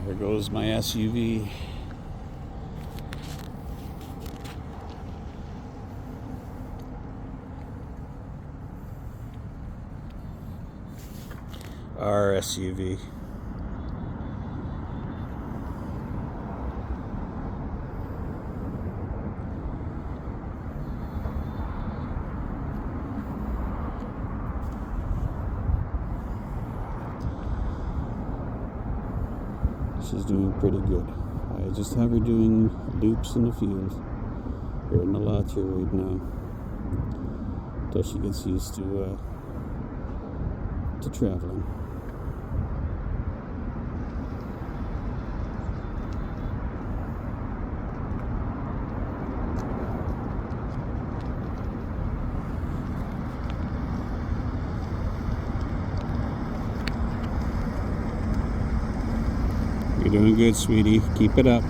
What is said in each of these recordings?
There goes my SUV. Our SUV. She's doing pretty good. I just have her doing loops in the field. We're in the lot here right now, until she gets used to traveling. You're doing good, sweetie. Keep it up.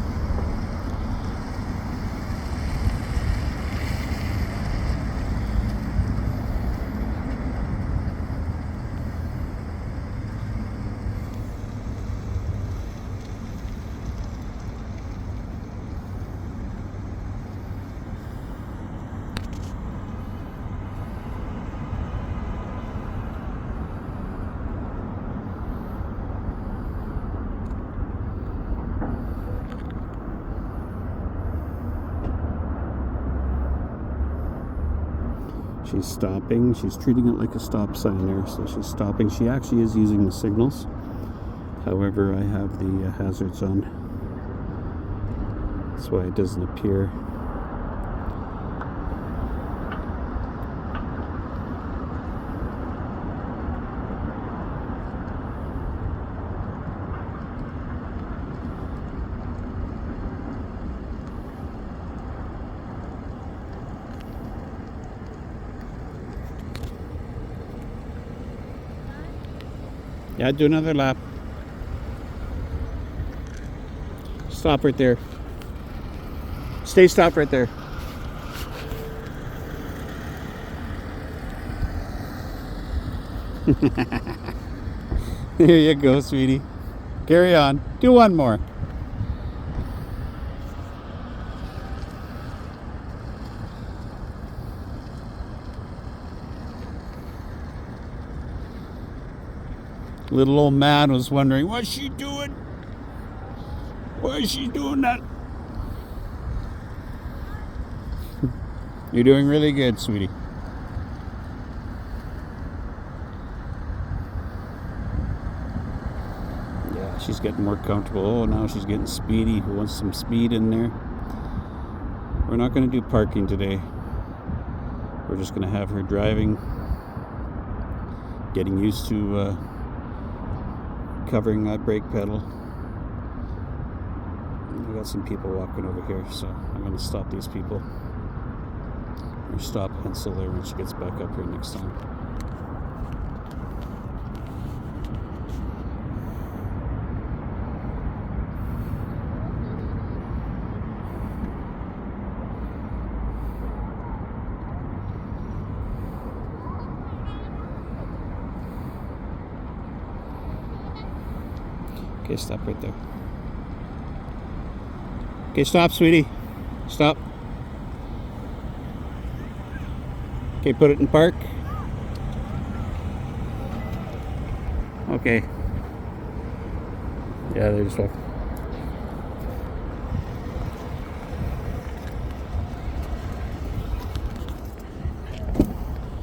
She's stopping. She's treating it like a stop sign there. So she's stopping. She actually is using the signals. However, I have the hazards on. That's why it doesn't appear. Yeah, do another lap. Stop right there. Stay stopped right there. There you go, sweetie. Carry on. Do one more. Little old man was wondering, what's she doing? Why is she doing that? You're doing really good, sweetie. Yeah, she's getting more comfortable. Oh, now she's getting speedy. Who wants some speed in there? We're not going to do parking today. We're just going to have her driving, getting used to covering that brake pedal. We got some people walking over here, so I'm going to stop these people. Or stop Hansel there when she gets back up here next time. Okay, stop right there. Okay, stop, sweetie. Stop. Okay, put it in park. Okay. Yeah, they just walked.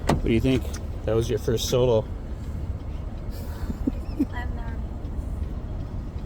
What do you think? That was your first solo.